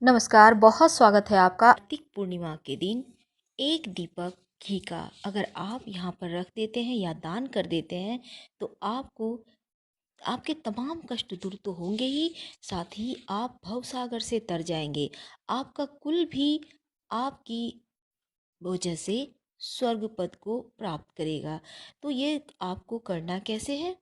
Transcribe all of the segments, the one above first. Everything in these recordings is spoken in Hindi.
नमस्कार, बहुत स्वागत है आपका। कार्तिक पूर्णिमा के दिन एक दीपक घी का अगर आप यहाँ पर रख देते हैं या दान कर देते हैं तो आपको आपके तमाम कष्ट दूर तो होंगे ही, साथ ही आप भवसागर से तर जाएंगे। आपका कुल भी आपकी वजह से स्वर्ग पद को प्राप्त करेगा। तो ये आपको करना कैसे है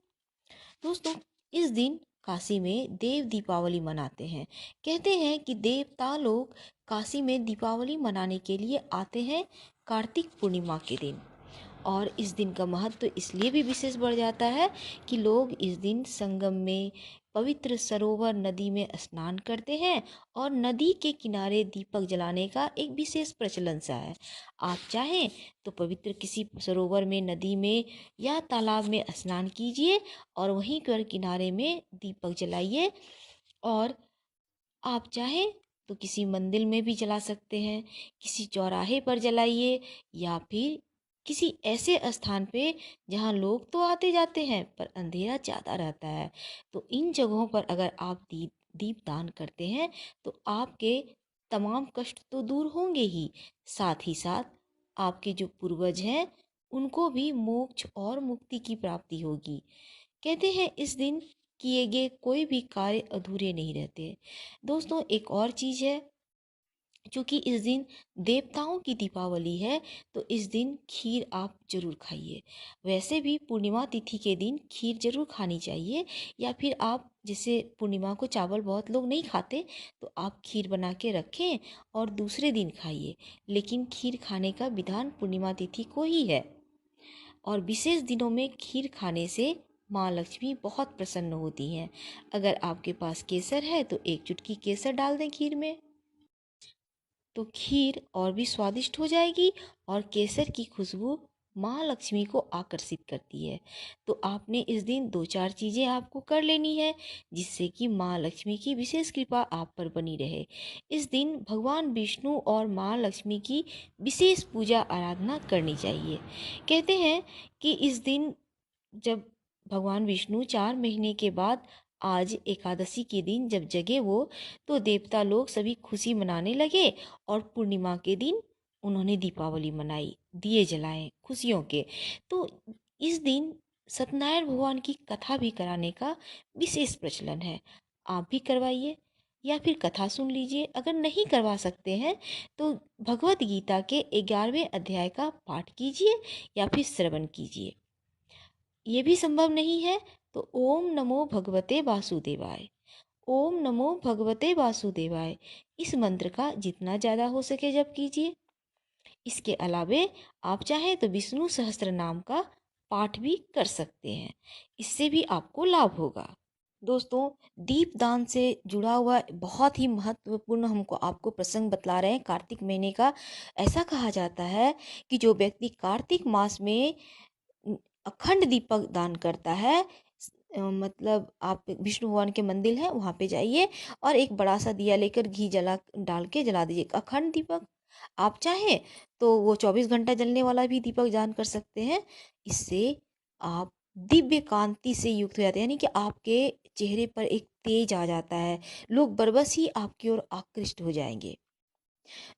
दोस्तों? इस दिन काशी में देव दीपावली मनाते हैं। कहते हैं कि देवता लोग काशी में दीपावली मनाने के लिए आते हैं कार्तिक पूर्णिमा के दिन। और इस दिन का महत्व इसलिए भी विशेष बढ़ जाता है कि लोग इस दिन संगम में पवित्र सरोवर नदी में स्नान करते हैं और नदी के किनारे दीपक जलाने का एक विशेष प्रचलन सा है। आप चाहें तो पवित्र किसी सरोवर में, नदी में या तालाब में स्नान कीजिए और वहीं पर किनारे में दीपक जलाइए। और आप चाहें तो किसी मंदिर में भी जला सकते हैं, किसी चौराहे पर जलाइए या फिर किसी ऐसे स्थान पे जहाँ लोग तो आते जाते हैं पर अंधेरा ज़्यादा रहता है। तो इन जगहों पर अगर आप दीप दान करते हैं तो आपके तमाम कष्ट तो दूर होंगे ही, साथ ही साथ आपके जो पूर्वज हैं उनको भी मोक्ष और मुक्ति की प्राप्ति होगी। कहते हैं इस दिन किए गए कोई भी कार्य अधूरे नहीं रहते। दोस्तों, एक और चीज़ है, क्योंकि इस दिन देवताओं की दीपावली है तो इस दिन खीर आप जरूर खाइए। वैसे भी पूर्णिमा तिथि के दिन खीर जरूर खानी चाहिए, या फिर आप जैसे पूर्णिमा को चावल बहुत लोग नहीं खाते तो आप खीर बना के रखें और दूसरे दिन खाइए। लेकिन खीर खाने का विधान पूर्णिमा तिथि को ही है। और विशेष दिनों में खीर खाने से माँ लक्ष्मी बहुत प्रसन्न होती हैं। अगर आपके पास केसर है तो एक चुटकी केसर डाल दें खीर में, तो खीर और भी स्वादिष्ट हो जाएगी और केसर की खुशबू माँ लक्ष्मी को आकर्षित करती है। तो आपने इस दिन दो चार चीज़ें आपको कर लेनी है जिससे कि माँ लक्ष्मी की विशेष कृपा आप पर बनी रहे। इस दिन भगवान विष्णु और माँ लक्ष्मी की विशेष पूजा आराधना करनी चाहिए। कहते हैं कि इस दिन जब भगवान विष्णु 4 महीने के बाद आज एकादशी के दिन जब जगे वो, तो देवता लोग सभी खुशी मनाने लगे और पूर्णिमा के दिन उन्होंने दीपावली मनाई, दिए जलाए खुशियों के। तो इस दिन सत्यनारायण भगवान की कथा भी कराने का विशेष प्रचलन है। आप भी करवाइए या फिर कथा सुन लीजिए। अगर नहीं करवा सकते हैं तो भगवत गीता के 11वें अध्याय का पाठ कीजिए या फिर श्रवण कीजिए। ये भी संभव नहीं है तो ओम नमो भगवते वासुदेवाय, ओम नमो भगवते वासुदेवाय, इस मंत्र का जितना ज़्यादा हो सके जप कीजिए। इसके अलावे आप चाहें तो विष्णु सहस्त्र नाम का पाठ भी कर सकते हैं, इससे भी आपको लाभ होगा। दोस्तों, दीपदान से जुड़ा हुआ बहुत ही महत्वपूर्ण हमको आपको प्रसंग बतला रहे हैं कार्तिक महीने का। ऐसा कहा जाता है कि जो व्यक्ति कार्तिक मास में अखंड दीपक दान करता है, मतलब आप विष्णु भगवान के मंदिर है वहाँ पे जाइए और एक बड़ा सा दिया लेकर घी जला डाल के जला दीजिए अखंड दीपक। आप चाहें तो वो 24 घंटा जलने वाला भी दीपक दान कर सकते हैं। इससे आप दिव्य कांति से युक्त हो जाते हैं, यानी कि आपके चेहरे पर एक तेज आ जाता है, लोग बरबस ही आपकी ओर आकृष्ट हो जाएंगे।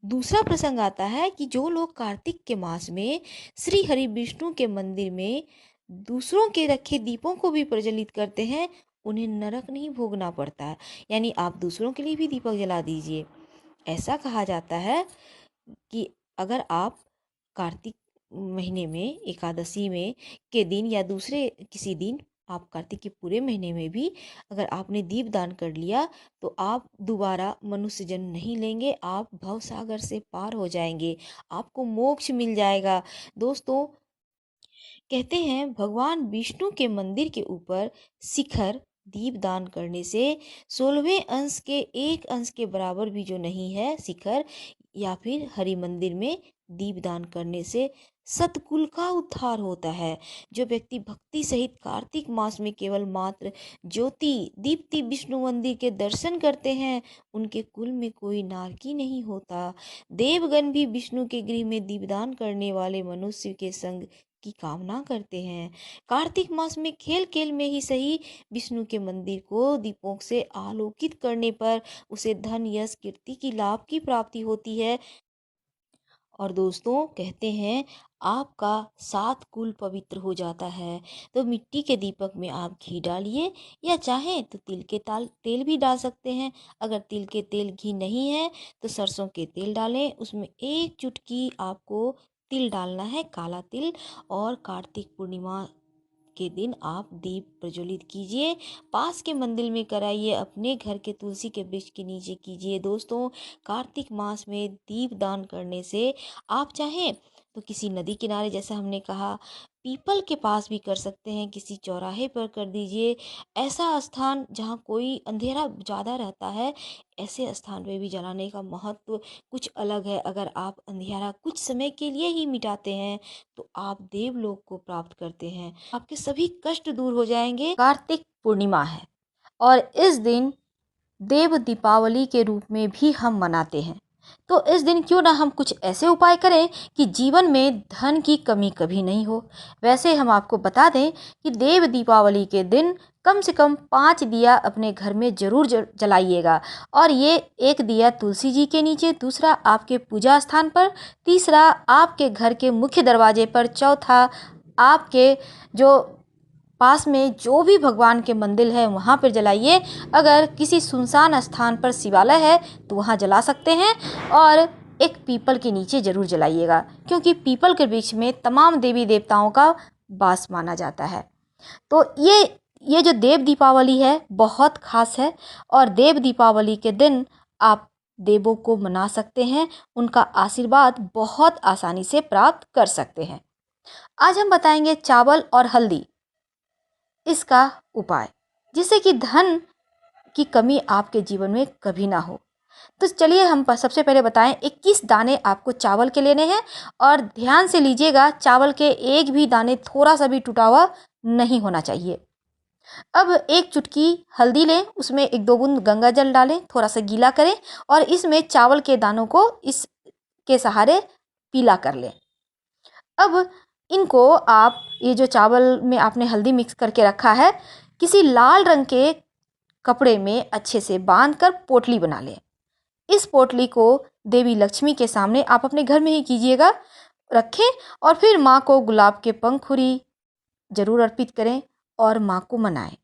दूसरा प्रसंग आता है कि जो लोग कार्तिक के मास में श्री हरि विष्णु के मंदिर में दूसरों के रखे दीपों को भी प्रज्वलित करते हैं, उन्हें नरक नहीं भोगना पड़ता है। यानी आप दूसरों के लिए भी दीपक जला दीजिए। ऐसा कहा जाता है कि अगर आप कार्तिक महीने में एकादशी में के दिन या दूसरे किसी दिन, आप कार्तिक के पूरे महीने में भी अगर आपने दीप दान कर लिया तो आप दोबारा मनुष्य जन्म नहीं लेंगे, आप भव सागर से पार हो जाएंगे, आपको मोक्ष मिल जाएगा। दोस्तों, कहते हैं भगवान विष्णु के मंदिर के ऊपर शिखर दीप दान करने से 16वें अंश के एक अंश के बराबर भी जो नहीं है शिखर, या फिर हरि मंदिर में दीप दान करने से सतकुल का उद्धार होता है। जो व्यक्ति भक्ति सहित कार्तिक मास में केवल मात्र ज्योति दीप्ति विष्णु मंदिर के दर्शन करते हैं, उनके कुल में कोई नारकी नहीं होता। देवगण भी विष्णु के गृह में दीपदान करने वाले मनुष्य के संग की कामना करते हैं। कार्तिक मास में खेल खेल में ही सही विष्णु के मंदिर को दीपों से आलोकित करने पर उसे धन यश कीर्ति की लाभ की प्राप्ति होती है। और दोस्तों कहते हैं आपका 7 कुल पवित्र हो जाता है। तो मिट्टी के दीपक में आप घी डालिए या चाहें तो तिल के तेल भी डाल सकते हैं। अगर तिल के तेल घी नहीं है तो सरसों के तेल डालें, उसमें 1 चुटकी आपको तिल डालना है, काला तिल। और कार्तिक पूर्णिमा के दिन आप दीप प्रज्वलित कीजिए, पास के मंदिर में कराइए, अपने घर के तुलसी के वृक्ष के नीचे कीजिए। दोस्तों कार्तिक मास में दीप दान करने से आप चाहें तो किसी नदी किनारे, जैसा हमने कहा, पीपल के पास भी कर सकते हैं, किसी चौराहे पर कर दीजिए। ऐसा स्थान जहाँ कोई अंधेरा ज़्यादा रहता है, ऐसे स्थान पे भी जलाने का महत्व कुछ अलग है। अगर आप अंधेरा कुछ समय के लिए ही मिटाते हैं तो आप देवलोक को प्राप्त करते हैं, आपके सभी कष्ट दूर हो जाएंगे। कार्तिक पूर्णिमा है और इस दिन देव दीपावली के रूप में भी हम मनाते हैं। तो इस दिन क्यों ना हम कुछ ऐसे उपाय करें कि जीवन में धन की कमी कभी नहीं हो। वैसे हम आपको बता दें कि देव दीपावली के दिन कम से कम 5 दिया अपने घर में जरूर जलाइएगा। और ये एक दिया तुलसी जी के नीचे, दूसरा आपके पूजा स्थान पर, तीसरा आपके घर के मुख्य दरवाजे पर, चौथा आपके जो पास में जो भी भगवान के मंदिर है वहाँ पर जलाइए। अगर किसी सुनसान स्थान पर शिवालय है तो वहाँ जला सकते हैं। और एक पीपल के नीचे जरूर जलाइएगा, क्योंकि पीपल के वृक्ष में तमाम देवी देवताओं का वास माना जाता है। तो ये जो देव दीपावली है बहुत खास है, और देव दीपावली के दिन आप देवों को मना सकते हैं, उनका आशीर्वाद बहुत आसानी से प्राप्त कर सकते हैं। आज हम बताएंगे चावल और हल्दी इसका उपाय, जिससे कि धन की कमी आपके जीवन में कभी ना हो। तो चलिए हम सबसे पहले बताएं 21 दाने आपको चावल के लेने हैं। और ध्यान से लीजिएगा, चावल के एक भी दाने थोड़ा सा भी टूटा हुआ नहीं होना चाहिए। अब 1 चुटकी हल्दी लें, उसमें 1-2 बूंद गंगा जल डालें, थोड़ा सा गीला करें और इसमें चावल के दानों को इसके सहारे पीला कर लें। अब इनको आप, ये जो चावल में आपने हल्दी मिक्स करके रखा है, किसी लाल रंग के कपड़े में अच्छे से बांधकर पोटली बना लें। इस पोटली को देवी लक्ष्मी के सामने आप अपने घर में ही कीजिएगा, रखें और फिर माँ को गुलाब के पंखुड़ी जरूर अर्पित करें और माँ को मनाएं,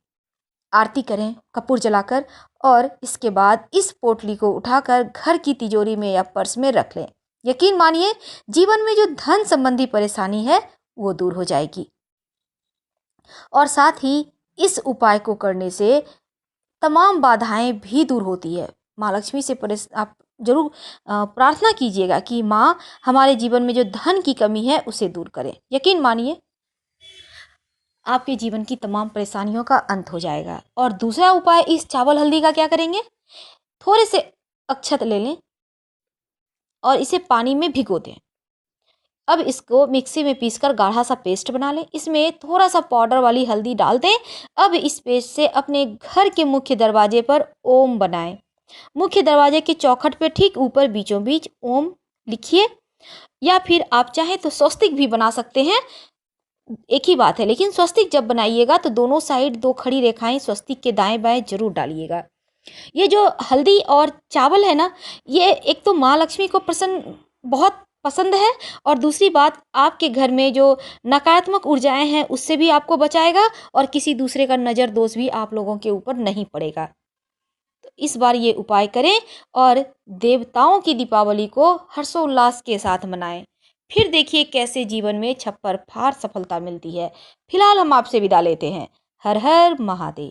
आरती करें कपूर जलाकर। और इसके बाद इस पोटली को उठाकर घर की तिजोरी में या पर्स में रख लें। यकीन मानिए जीवन में जो धन संबंधी परेशानी है वो दूर हो जाएगी। और साथ ही इस उपाय को करने से तमाम बाधाएं भी दूर होती है। माँ लक्ष्मी से आप जरूर प्रार्थना कीजिएगा कि माँ हमारे जीवन में जो धन की कमी है उसे दूर करें। यकीन मानिए आपके जीवन की तमाम परेशानियों का अंत हो जाएगा। और दूसरा उपाय इस चावल हल्दी का क्या करेंगे, थोड़े से अक्षत ले लें और इसे पानी में भिगो दें। अब इसको मिक्सी में पीसकर गाढ़ा सा पेस्ट बना लें, इसमें थोड़ा सा पाउडर वाली हल्दी डाल दें। अब इस पेस्ट से अपने घर के मुख्य दरवाजे पर ओम बनाएं। मुख्य दरवाजे के चौखट पे ठीक ऊपर बीचों बीच ओम लिखिए, या फिर आप चाहें तो स्वस्तिक भी बना सकते हैं, एक ही बात है। लेकिन स्वस्तिक जब बनाइएगा तो दोनों साइड 2 खड़ी रेखाएं स्वस्तिक के दाएं बाएं जरूर डालिएगा। ये जो हल्दी और चावल है ना, ये एक तो माँ लक्ष्मी को बहुत पसंद है, और दूसरी बात आपके घर में जो नकारात्मक ऊर्जाएं हैं उससे भी आपको बचाएगा, और किसी दूसरे का नज़र दोष भी आप लोगों के ऊपर नहीं पड़ेगा। तो इस बार ये उपाय करें और देवताओं की दीपावली को हर्षोल्लास के साथ मनाएं। फिर देखिए कैसे जीवन में छप्पर फाड़ सफलता मिलती है। फिलहाल हम आपसे विदा लेते हैं। हर हर महादेव।